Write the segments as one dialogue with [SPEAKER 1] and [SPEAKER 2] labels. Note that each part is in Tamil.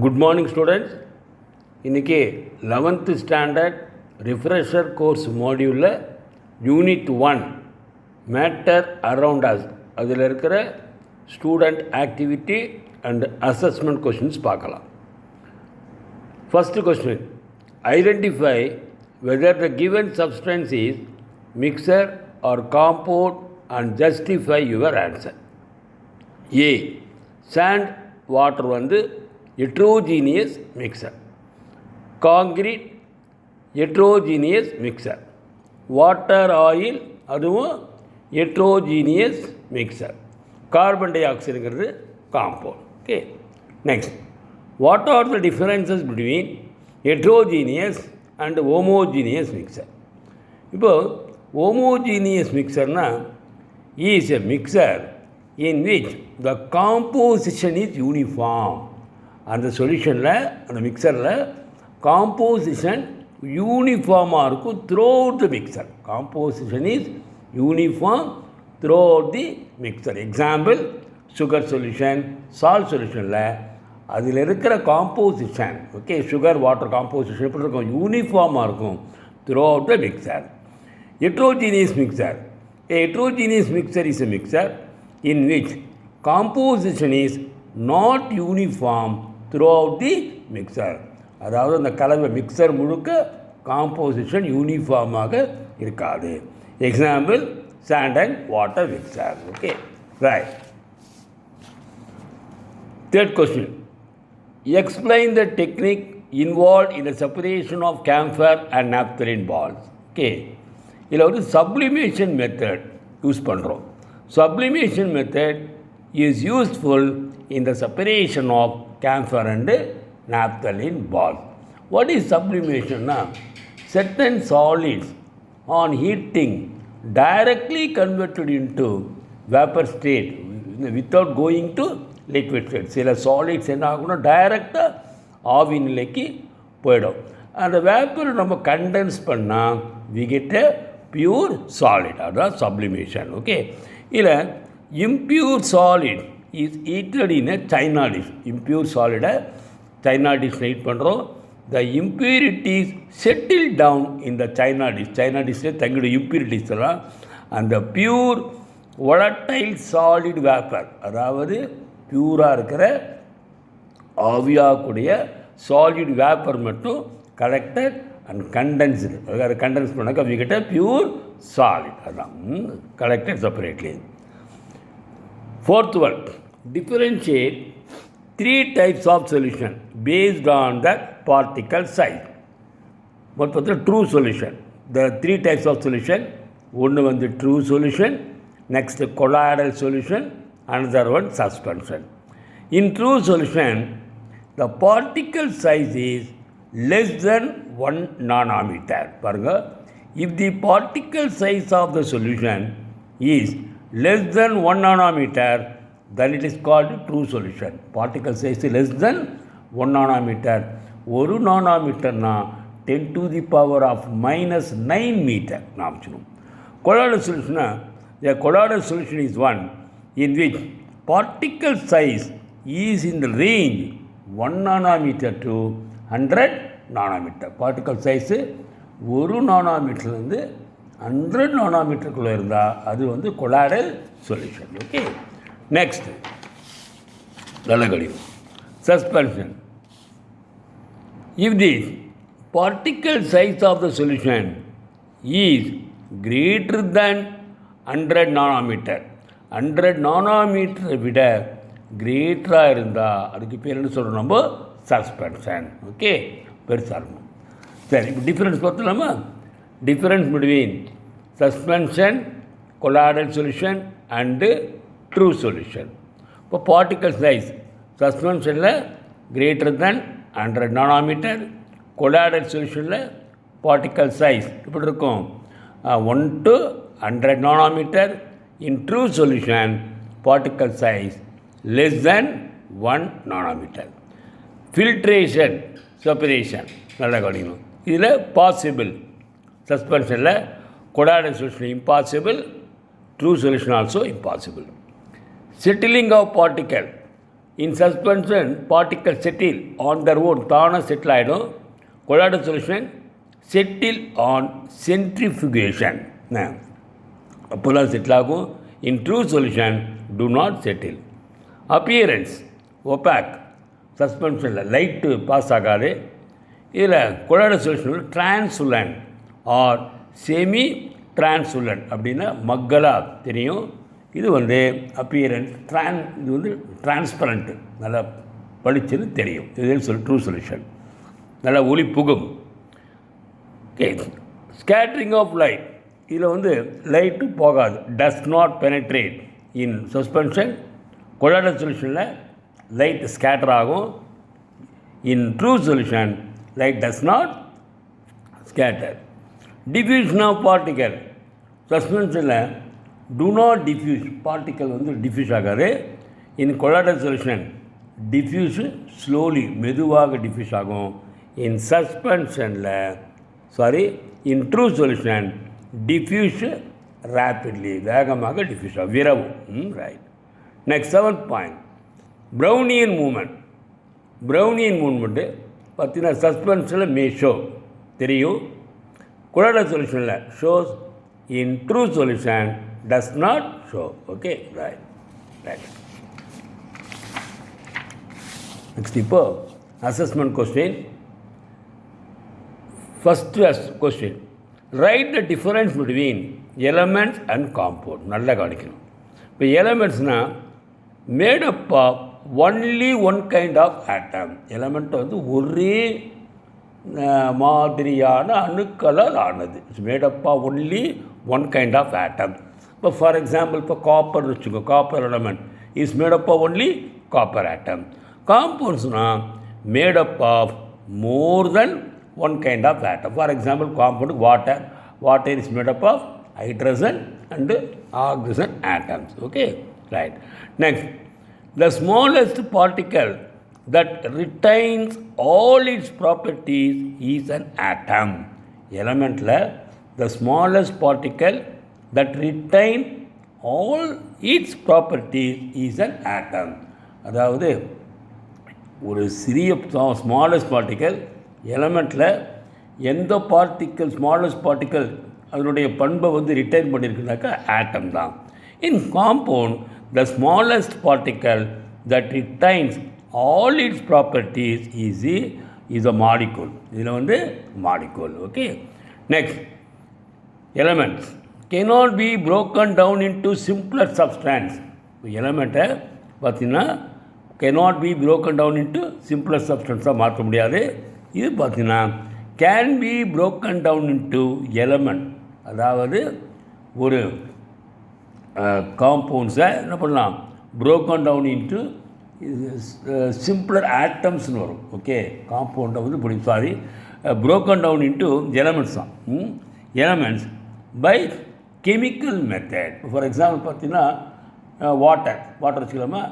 [SPEAKER 1] Good morning students. இன்னைக்கு 11th standard refresher course module unit 1 matter around us அதில் இருக்கிற student activity and assessment questions பார்க்கலாம். First question, identify whether the given substance is mixer or compound and justify your answer. A, sand water வந்து heterogeneous mixer. Concrete heterogeneous mixer. Water oil அதுவும் heterogeneous mixer. Carbon dioxide compound. Okay. Next, what are the differences between heterogeneous and homogeneous mixer? இப்போ homogeneous mixerனா is a mixer in which the composition is uniform. அந்த சொல்யூஷனில் அந்த மிக்சரில் காம்போசிஷன் யூனிஃபார்மாக இருக்கும் throughout the mixture. Composition is uniform throughout the mixture. Example, sugar solution, salt சொல்யூஷனில் அதில் இருக்கிற composition, okay, sugar water composition எப்படி இருக்கும், யூனிஃபார்மாக இருக்கும் throughout the mixture. Heterogeneous mixture. A heterogeneous mixer is a mixer in which composition is not uniform throughout the mixer. அதாவது அந்த கலவை மிக்சர் முழுக்க காம்போசிஷன் யூனிஃபார்மாக இருக்காது. Example, sand and water mixture. Okay, right. Third question, explain the technique involve in the separation of camphor and naphthalene balls. Okay, இதில் வந்து சப்ளிமேஷன் மெத்தட் யூஸ் பண்ணுறோம். Sublimation method is useful in the separation of camphor and naphthalene balls. What is sublimation? Certain solids on heating directly converted into vapor state without going to liquid state. சில சாலிட்ஸ் என்ன ஆகும்னா டைரெக்டாக ஆவி நிலைக்கு போயிடும். அந்த வேப்பரை நம்ம கண்டென்ஸ் பண்ணால் we get a pure solid. அதுதான் sublimation. ஓகே, இல்லை impure solid is heated in a China dish. Impure solid China dish heat பண்ணுறோம். The impurities settle down in the China dish. China dish தங்கிட impurities எல்லாம் அந்த pure volatile solid vapor, அதாவது பியூராக இருக்கிற ஆவியாகக்கூடிய சாலிட் வேப்பர் மட்டும் கலெக்டட் அண்ட் கண்டென்ஸ்டு. அதாவது கண்டென்ஸ் பண்ணாக்க we get a pure solid. அதான் collected separately. Fourth one, differentiate three types of solution based on the particle size. What was the true solution? There are three types of solution. One was the true solution, next the colloidal solution, another one suspension. In true solution, the particle size is less than 1 nanometer. Paranga, if the particle size of the solution is less than 1 nanometer, then it is called true solution. Particle size less than 1 nanometer. 1 nanometer na 10 to the power of minus 9 meter. Colloidal solution, the colloidal solution is one in which particle size is in the range 1 nanometer to 100 nanometer. Particle size 1 nanometer இருந்து 100 நானோமீட்டருக்குள்ளே இருந்தால் அது வந்து கொலாய்டல் சொல்யூஷன். ஓகே, நெக்ஸ்ட் நல்ல கடிதம் suspension. If the particle size of the solution is greater than 100 nanometer, 100 நானோமீட்டரை விட கிரேட்டராக இருந்தால் அதுக்கு பேர் என்ன சொல்கிறோம் நம்ம, சஸ்பென்ஷன். ஓகே, பெருசாக இருக்கணும். சரி, இப்போ difference பார்த்தலாமா? Difference between suspension, colloidal solution and true solution. For particle size, suspension greater than 100 nanometer, colloidal solution particle size 1 to 100 nanometer. In true solution, particle size less than 1 nanometer. Filtration, separation நல்லா கவனிக்கணும். இதில் பாசிபிள் சஸ்பென்ஷனில் colloidal solution impossible, true solution also impossible. Settling of particle in suspension particle settle on their own தானாக செட்டில் ஆகிடும். Colloidal solution settle on centrifugation, அப்போ தான் செட்டில் ஆகும். In true solution do not settle. Appearance opaque, சஸ்பென்ஷனில் லைட்டு பாஸ் ஆகாது. இதில் colloidal solution translucent or semi translucent அப்படின்னா மக்களாக தெரியும். இது வந்து அப்பியரன்ஸ் இது வந்து டிரான்ஸ்பரண்ட்டு, நல்லா பளிச்சுன்னு தெரியும். இது ட்ரூ சொல்யூஷன், நல்லா ஒளி புகும். ஓகே, ஸ்கேட்ரிங் ஆஃப் லைட், இதில் வந்து லைட்டு போகாது. Does not penetrate in suspension. Colloidal சொல்யூஷனில் லைட் ஸ்கேட்டர் ஆகும். In true solution light does not scatter. Diffusion of particle, சஸ்பென்ஷனில் டு நாட் டிஃப்யூஸ், பார்ட்டிக்கல் வந்து டிஃப்யூஸ் ஆகாது. In colloidal solution diffuse slowly, மெதுவாக டிஃப்யூஸ் ஆகும். இன் சஸ்பென்ஷனில் in true solution diffuse rapidly, வேகமாக டிஃப்யூஸ் ஆகும், விரவும். Right. Next 7th point, Brownian movement. Brownian movement பார்த்தீங்கன்னா சஸ்பென்ஷனில் மே ஷோ தெரியும். கொலாய்டல் சொல்யூஷனில் shows. In true solution does not show. Okay, right. Next, இப்போ assessment question. First question, write the difference between elements and compound. நல்லா கவனிக்கணும். இப்போ எலமெண்ட்ஸ்னால் made up of only one kind of atom. Element வந்து ஒரே மாதிரியான அணுக்களால் ஆனது. It's made up of only one kind of atom. இப்போ ஃபார் எக்ஸாம்பிள் இப்போ காப்பர் வச்சுக்கோ, copper element is made up of only copper atom. காம்பவுண்ட்ஸ்னால் made up of more than one kind of atom. For example compound water, water is made up of hydrogen and oxygen atoms. Okay, right. Next, the smallest particle that retains all its properties is an atom. Elementல the smallest particle that retain all its properties is an atom. அதாவது ஒரு சிறிய ஸ்மாலஸ்ட் பார்ட்டிக்கல் எலமெண்ட்டில் எந்த பார்ட்டிக்கல் ஸ்மாலஸ்ட் பார்ட்டிக்கல் அதனுடைய பண்பை வந்து ரிட்டைன் பண்ணியிருக்குனாக்கா ஆட்டம் தான். இன் compound the smallest particle that retains all its properties is a molecule. இதில் வந்து molecule. Okay, next, elements cannot be broken down into simpler substance. எலமெண்ட்டை பார்த்தீங்கன்னா cannot be broken down into simpler substanceாக மாற்ற முடியாது. இது பார்த்தீங்கன்னா can be broken down into element, அதாவது ஒரு காம்பவுண்ட்ஸை என்ன பண்ணலாம், ப்ரோக்கன் டவுன் இன்ட்டு சிம்பிளர் ஆட்டம்ஸ்னு வரும். ஓகே, காம்பவுண்டை வந்து ப்ரோக்கன் டவுன் இன்ட்டு எலமெண்ட்ஸ் தான். Elements by chemical method. For example பார்த்தீங்கன்னா வாட்டர் வச்சுக்கலாமா,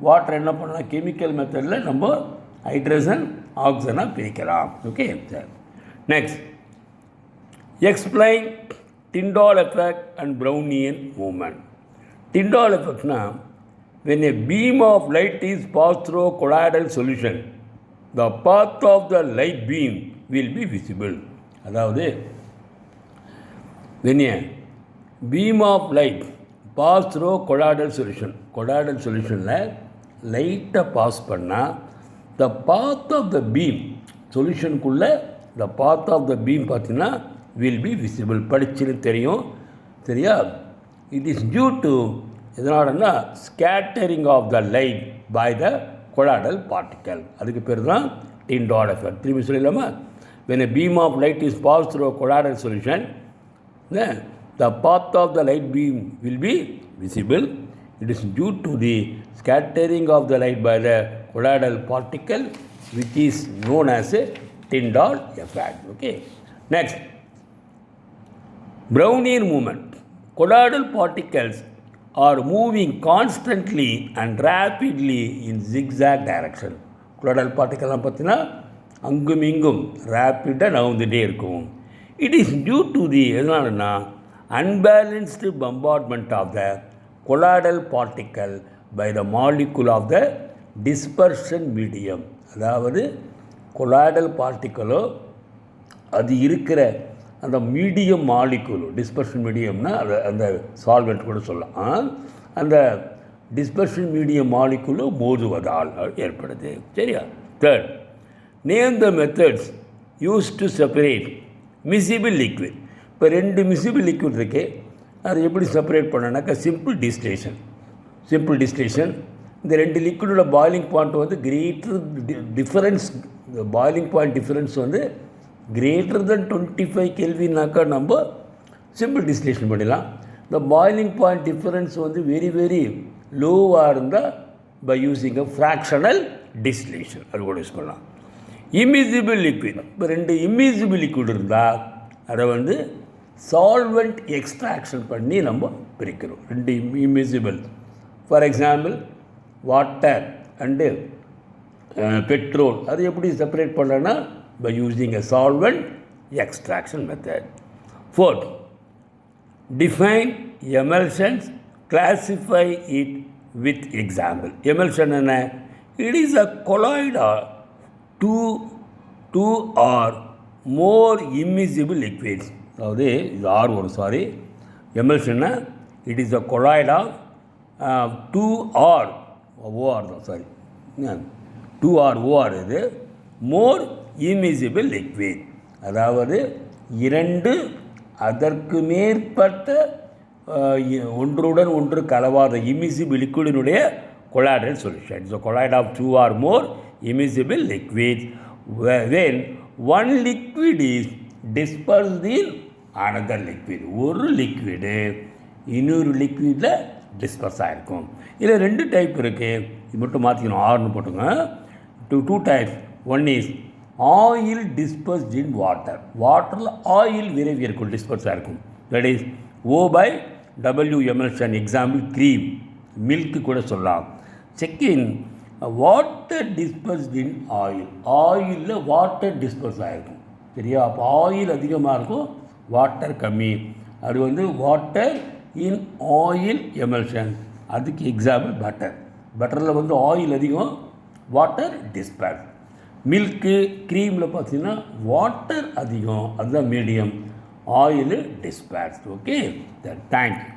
[SPEAKER 1] வாட்டர் என்ன பண்ணலாம், கெமிக்கல் மெத்தடில் நம்ம ஹைட்ரஜன் ஆக்சிஜனாக பிரிக்கலாம். Okay, sir. Next, explain Tyndall effect and Brownian movement. Tyndall effect na, when a beam of light is passed through a colloidal solution, the path of the light beam will be visible. அதாவது when a beam of light pass through colloidal solutionல லைட்டை பாஸ் பண்ணால் the path of the beam சொல்யூஷனுக்குள்ளே the path of the beam பார்த்தீங்கன்னா will be visible, படிச்சுன்னு தெரியும். சரியா? இட் இஸ் டியூ டு எதனாலன்னா scattering of the light by the colloidal particle. அதுக்கு பேர் தான் Tyndall effect. திரும்பி சொல்லிடலாமா? when a beam of light is passed through a colloidal solution, then the path of the light beam will be visible. It is due to the scattering of the light by the colloidal particle, which is known as a Tyndall effect. Okay, next, Brownian movement. Colloidal particles are moving constantly and rapidly in zigzag direction. Colloidal particle பார்த்தீங்கன்னா அங்கும் இங்கும் ரேப்பிடாக நகர்ந்துகிட்டே இருக்கும். It is due to the எதனாலன்னா unbalanced bombardment of the colloidal particle by the molecule of the dispersion medium, அதாவது கொலாய்டல் பார்ட்டிக்கலோ அது இருக்கிற அந்த மீடியம் மாலிகுலோ, டிஸ்பர்ஷன் மீடியம்னா அது அந்த சால்வெண்ட் கூட சொல்லலாம், அந்த டிஸ்பர்ஷன் மீடியம் மாலிகுலோ மோதுவதால் ஏற்படுது. சரியா? Third, name the methods use to separate miscible liquid. இப்போ 2 மிசிபிள் லிக்விட் இருக்கு, அதை எப்படி செப்பரேட் பண்ணனாக்கா சிம்பிள் டிஸ்டிலேஷன். சிம்பிள் டிஸ்டிலேஷன், இந்த 2 லிக்விடோட பாயிலிங் பாயிண்ட் வந்து கிரேட்டர் டிஃபரன்ஸ், இந்த பாயிலிங் பாயிண்ட் டிஃபரன்ஸ் வந்து கிரேட்டர் தென் 25 கெல்வின்னாக்கா நம்ம சிம்பிள் டிஸ்டிலேஷன் பண்ணிடலாம். இந்த பாயிலிங் பாயிண்ட் டிஃபரன்ஸ் வந்து வெரி வெரி லோவாக இருந்தால் by using a fractional distillation அது கூட யூஸ் பண்ணலாம். இம்மிசிபிள் லிக்விட், இப்போ 2 இம்மிசிபிள் லிக்விட் இருந்தால் அதை வந்து சால்வெண்ட் எக்ஸ்ட்ராக்ஷன் பண்ணி நம்ம பிரிக்கிறோம். 2 immiscible, for example water and petrol, அது எப்படி செப்பரேட் பண்ணலன்னா by using a solvent extraction method. Fourth, define emulsions, classify it with example. Emulsion என்ன? It is a colloid or two or more immiscible liquids. அதாவது இது R வரும், sorry. Emulsion it is a colloid of 2 or OR தான், சாரி, 2 or OR இது more immiscible liquid, அதாவது 2 அதற்கு மேற்பட்ட ஒன்றுடன் ஒன்று கலவாத immiscible liquidனுடைய colloidal solution. So colloid of 2 or more immiscible liquids when one liquid is dispersed in another liquid. ஒரு லிக்விடு இன்னொரு லிக்விடில் டிஸ்பர்ஸ் ஆகிருக்கும். இதில் 2 டைப் இருக்குது, இது மட்டும் மாற்றிக்கணும், ஆர்னு போட்டுங்க. 2 types. One is oil dispersed in water. வாட்டரில் ஆயில் விரைவி இருக்கும், டிஸ்பர்ஸ் ஆகிருக்கும். That is O/W emulsion. Example cream, milk கூட சொல்லலாம். செகண்ட், வாட்டர் டிஸ்பர்ஸ்ட் இன் ஆயில். ஆயிலில் வாட்டர் டிஸ்பர்ஸ் ஆகிருக்கும், சரியா? அப்போ ஆயில் அதிகமாக இருக்கும், வாட்டர் கம்மி, அது வந்து வாட்டர் இன் ஆயில் எமல்ஷன். அதுக்கு எக்ஸாம்பிள் பட்டர். பட்டரில் வந்து ஆயில் அதிகம், வாட்டர் டிஸ்பர்ஸ். மில்க்கு க்ரீமில் பார்த்தீங்கன்னா வாட்டர் அதிகம், அதுதான் medium, oil disburse. Okay, thank you.